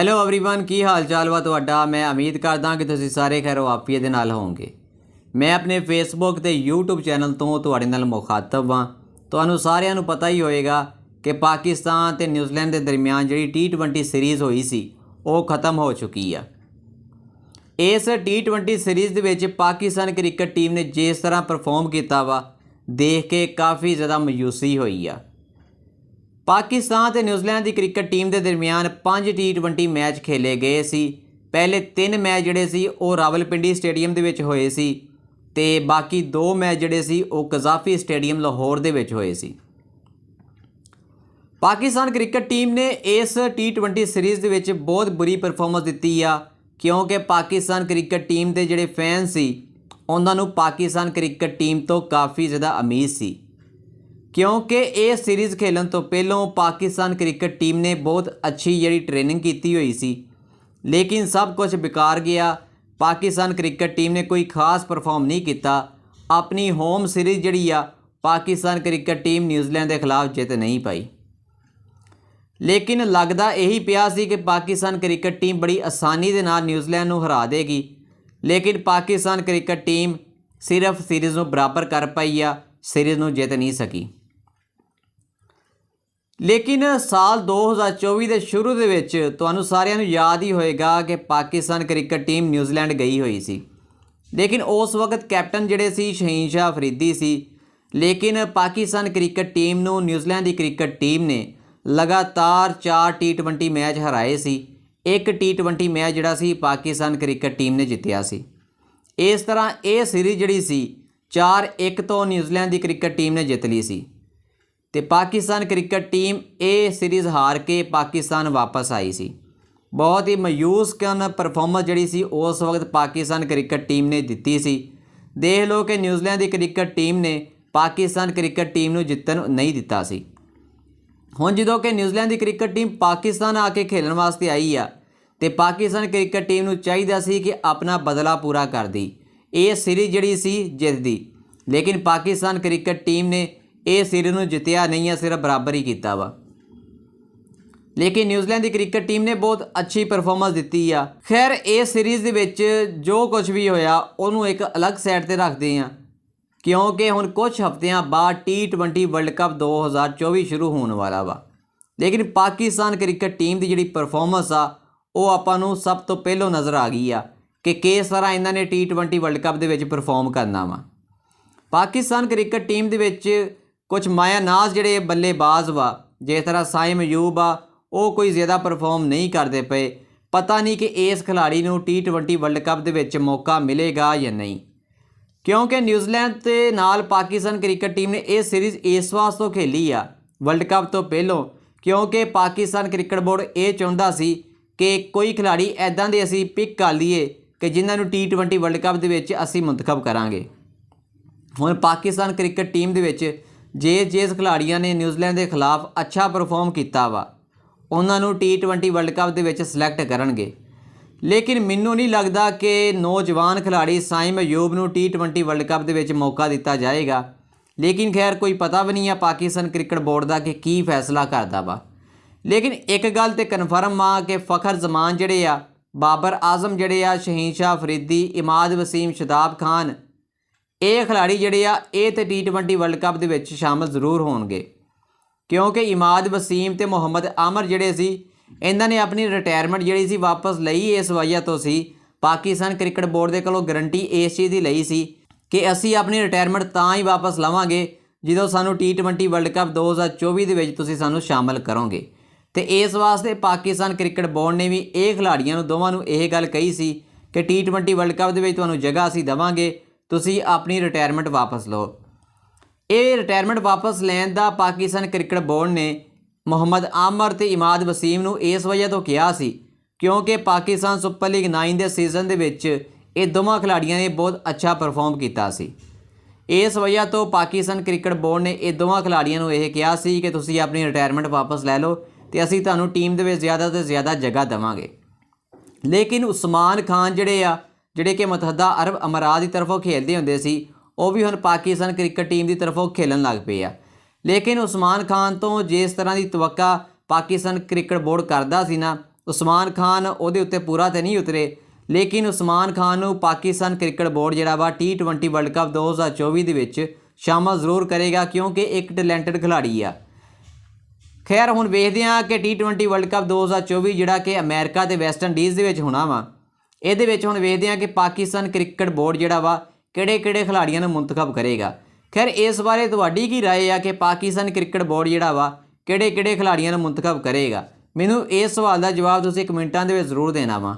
Hello everyone ਕੀ ਹਾਲ ਚਾਲ ਵਾ ਤੁਹਾਡਾ। ਮੈਂ ਉਮੀਦ ਕਰਦਾ ਕਿ ਤੁਸੀਂ ਸਾਰੇ ਖੈਰੋ ਆਫੀਅਤ ਦੇ ਨਾਲ ਹੋਵੋਗੇ। ਮੈਂ ਆਪਣੇ ਫੇਸਬੁੱਕ ਤੇ YouTube ਚੈਨਲ ਤੋਂ ਤੁਹਾਡੇ ਨਾਲ ਮੁਖਾਤਬ ਹਾਂ। ਤੁਹਾਨੂੰ ਸਾਰਿਆਂ ਨੂੰ ਪਤਾ ਹੀ ਹੋਏਗਾ ਕਿ ਪਾਕਿਸਤਾਨ ਤੇ ਨਿਊਜ਼ੀਲੈਂਡ ਦੇ ਦਰਮਿਆਨ ਜਿਹੜੀ T20 ਸੀਰੀਜ਼ ਹੋਈ ਸੀ ਉਹ ਖਤਮ ਹੋ ਚੁੱਕੀ ਆ। ਇਸ T20 सीरीज़ ਦੇ ਵਿੱਚ ਪਾਕਿਸਤਾਨ ਕ੍ਰਿਕਟ ਟੀਮ ਨੇ ਜਿਸ ਤਰ੍ਹਾਂ ਪਰਫਾਰਮ ਕੀਤਾ ਵਾ ਦੇਖ ਕੇ ਕਾफ़ी ज़्यादा ਮਾਯੂਸੀ ਹੋਈ ਆ। पाकिस्तान ਤੇ ਨਿਊਜ਼ੀਲੈਂਡ ਦੀ ਕ੍ਰਿਕਟ ਟੀਮ ਦੇ ਦਰਮਿਆਨ 5 T20 ਮੈਚ ਖੇਲੇ ਗਏ ਸੀ। ਪਹਿਲੇ 3 ਮੈਚ ਜਿਹੜੇ ਸੀ ਉਹ ਰਾਵਲਪਿੰਡੀ ਸਟੇਡੀਅਮ ਦੇ ਵਿੱਚ ਹੋਏ ਸੀ ਤੇ ਬਾਕੀ 2 ਮੈਚ ਜਿਹੜੇ ਸੀ ਉਹ ਕਜ਼ਾਫੀ ਸਟੇਡੀਅਮ ਲਾਹੌਰ ਦੇ ਵਿੱਚ ਹੋਏ ਸੀ। ਪਾਕਿਸਤਾਨ ਕ੍ਰਿਕਟ ਟੀਮ ਨੇ ਇਸ T20 ਸੀਰੀਜ਼ ਦੇ ਵਿੱਚ ਬਹੁਤ ਬੁਰੀ ਪਰਫਾਰਮੈਂਸ ਦਿੱਤੀ ਆ क्योंकि पाकिस्तान क्रिकेट टीम के जोड़े फैन सी उन्होंने पाकिस्तान क्रिकेट टीम तो काफ़ी ज़्यादा उम्मीद सी क्योंकि ये सीरीज़ खेलन तो पहलों पाकिस्तान क्रिकेट टीम ने बहुत अच्छी जी ट्रेनिंग की हुई सी लेकिन सब कुछ बेकार गया। पाकिस्तान क्रिकेट टीम ने कोई खास परफॉर्म नहीं किया। अपनी होम सीरीज़ जी पाकिस्तान क्रिकेट टीम न्यूजीलैंड के खिलाफ जित नहीं पाई लेकिन लगदा यही पिया सी कि पाकिस्तान क्रिकेट टीम बड़ी आसानी दे नाल न्यूजीलैंड नूं हरा देगी लेकिन पाकिस्तान क्रिकेट टीम सिर्फ सीरीज़ नूं बराबर कर पाई आ, सीरीज़ नूं जित नहीं सकी। लेकिन साल 2024 के शुरू दे विच तुहानूं सारिआं नूं याद ही होएगा कि पाकिस्तान क्रिकेट टीम न्यूजीलैंड गई हुई सी लेकिन उस वक्त कैप्टन जिहड़े सी शहीन शाह अफरीदी सी। लेकिन पाकिस्तान क्रिकेट टीम नूं न्यूजीलैंड की क्रिकेट टीम ने लगातार 4 T20 मैच हराए सी। एक T20 मैच जिहड़ा सी पाकिस्तान क्रिकेट टीम ने जितया सी। इस तरह ये सीरीज़ जिहड़ी सी 4-1 तो न्यूजीलैंड की क्रिकेट टीम ने जित ली सी ते पाकिस्तान क्रिकेट टीम ये सीरीज़ हार के पाकिस्तान वापस आई सी। बहुत ही मायूस कन परफॉर्मेंस जिहड़ी सी उस वक्त पाकिस्तान क्रिकेट टीम ने दित्ती सी। देख लो कि न्यूजीलैंड की क्रिकेट टीम ने पाकिस्तान क्रिकेट टीम नूं जितन नहीं दिता सी। हुण जदों कि न्यूजीलैंड की क्रिकेट टीम पाकिस्तान आके खेलण वास्ते आई आ ते पाकिस्तान क्रिकेट टीम नूं चाहीदा सी कि अपना बदला पूरा कर दी, ये सीरीज़ जिहड़ी सी जितदी। लेकिन पाकिस्तान क्रिकेट टीम ने ये सीरीज़ नूं जितया नहीं है, सिर्फ बराबर ही कीता वा। लेकिन न्यूजीलैंड की क्रिकेट टीम ने बहुत अच्छी परफॉर्मेंस दी आ। खैर ये सीरीज़ दे विच जो कुछ भी होया उहनूं एक अलग साइड ते रखते हैं क्योंकि हुण कुछ हफ्तियां बाद T20 वर्ल्ड कप 2024 शुरू होने वाला वा। लेकिन पाकिस्तान क्रिकेट टीम की जिहड़ी परफॉर्मेंस आ वो आपां नूं सब तो पहलों नज़र आ गई आ कि किस तरह इन्हां ने T20 world cup they which perform करना वा। पाकिस्तान क्रिकेट टीम दे विच कुछ मायानाज जिहड़े बल्लेबाज वा जिस तरह साइम अयूब आ वो कोई ज़्यादा परफॉर्म नहीं करते पे। पता नहीं कि इस खिलाड़ी नूं T20 वर्ल्ड कप दे विच मौका मिलेगा या नहीं क्योंकि न्यूजीलैंड के नाल पाकिस्तान क्रिकेट टीम ने यह सीरीज़ इस वास्ते खेली आ वर्ल्ड कप तो पहलों क्योंकि पाकिस्तान क्रिकेट बोर्ड ये चाहता सी कि कोई खिलाड़ी ऐदां दे असीं पिक कर लीए कि जिन्हां नूं T20 वर्ल्ड कप दे विच असीं मुंतखब करांगे। हुण पाकिस्तान क्रिकेट टीम दे विच जिस खिलाड़ियां ने न्यूजीलैंड के खिलाफ अच्छा परफॉर्म किया वा उन्हां नूं T20 वर्ल्ड कप दे विच सिलैक्ट करनगे। लेकिन मैनू नहीं लगता कि नौजवान खिलाड़ी साइम अयूब नूं T20 वर्ल्ड कप दे विच मौका दिता जाएगा। लेकिन खैर कोई पता भी नहीं है पाकिस्तान क्रिकेट बोर्ड का कि की फैसला करता वा। लेकिन एक गल तो कन्फर्म आ कि फ़खर जमान जिहड़े आ, बाबर आजम जिहड़े आ, शहीन शाह अफरीदी, इमाद वसीम, शदाब खान ये खिलाड़ी जिहड़े आ ये तो T20 वर्ल्ड कप दे विच शामिल जरूर होणगे क्योंकि इमाद वसीम ते मोहम्मद आमर जिहड़े सी इन्हां ने अपनी रिटायरमेंट जिहड़ी सी वापस लई। इस वजह तो सी पाकिस्तान क्रिकेट बोर्ड के कोलों गारंटी इस चीज़ की लई सी कि असी अपनी रिटायरमेंट तां ही वापस लवांगे जो सानू T20 वर्ल्ड कप 2024 दे विच तुसीं सानू शामिल करोगे। तो इस वास्ते पाकिस्तान क्रिकेट बोर्ड ने भी ये खिलाड़ियों दोवां नूं यह गल कही सी कि T20 वर्ल्ड कप दे विच तुहानूं जगह असीं देवांगे, तुसीं अपनी रिटायरमेंट वापस लो। ये रिटायरमेंट वापस लैण दा पाकिस्तान क्रिकेट बोर्ड ने मोहम्मद आमर ते इमाद वसीम नूं इस वजह तो कहा सी क्योंकि पाकिस्तान सुपर लीग 9 के सीजन दे विच ये दोवां खिलाड़ियों ने बहुत अच्छा परफॉर्म किया सी। इस वजह तो पाकिस्तान क्रिकेट बोर्ड ने ये दोवां खिलाड़ियों नूं यह कहा सी कि तुसीं अपनी रिटायरमेंट वापस लै लो तो असीं तुहानूं टीम दे विच ज़्यादा तो ज़्यादा जगह देवांगे। लेकिन उस्मान खान जिहड़े कि मुतहदा अरब अमारात की तरफों खेलते हुंदे सी वो भी हुण पाकिस्तान क्रिकेट टीम की तरफों खेलन लग पे आ। लेकिन उस्मान खान तो जिस तरह की तवक्का पाकिस्तान क्रिकेट बोर्ड करता सी ना ਉਸਮਾਨ ਖਾਨ ਉਹਦੇ ਉੱਤੇ ਪੂਰਾ ਤੇ ਨਹੀਂ ਉਤਰੇ, ਲੇਕਿਨ ਉਸਮਾਨ ਖਾਨ ਨੂੰ ਪਾਕਿਸਤਾਨ ਕ੍ਰਿਕਟ ਬੋਰਡ ਜਿਹੜਾ ਵਾ T20 ਵਰਲਡ ਕੱਪ 2024 ਦੇ ਵਿੱਚ ਸ਼ਾਮਲ ਜ਼ਰੂਰ ਕਰੇਗਾ, ਕਿਉਂਕਿ ਇੱਕ ਟੈਲੈਂਟਡ ਖਿਲਾੜੀ ਆ। ਖੈਰ ਹੁਣ ਵੇਖਦੇ ਹਾਂ ਕਿ T20 ਵਰਲਡ ਕੱਪ 2024 ਜਿਹੜਾ ਕਿ ਅਮਰੀਕਾ ਤੇ ਵੈਸਟ ਇੰਡੀਜ਼ ਦੇ ਵਿੱਚ ਹੋਣਾ ਵਾ, ਇਹਦੇ ਵਿੱਚ ਹੁਣ ਵੇਖਦੇ ਹਾਂ ਕਿ ਪਾਕਿਸਤਾਨ ਕ੍ਰਿਕਟ ਬੋਰਡ ਜਿਹੜਾ ਵਾ ਕਿਹੜੇ ਖਿਲਾੜੀਆਂ ਨੂੰ ਮੁੰਤਖਬ ਕਰੇਗਾ। ਖੈਰ ਇਸ ਬਾਰੇ ਤੁਹਾਡੀ ਕੀ ਰਾਏ ਆ ਕਿ ਪਾਕਿਸਤਾਨ ਕ੍ਰਿਕਟ ਬੋਰਡ ਜਿਹੜਾ ਵਾ ਕਿਹੜੇ ਖਿਲਾੜੀਆਂ ਨੂੰ ਮੁੰਤਖਬ ਕਰੇਗਾ? ਮੈਨੂੰ ਇਸ ਸਵਾਲ ਦਾ ਜਵਾਬ ਤੁਸੀਂ ਕਮੈਂਟਾਂ ਦੇ ਵਿੱਚ ਜ਼ਰੂਰ ਦੇਣਾ ਵਾ।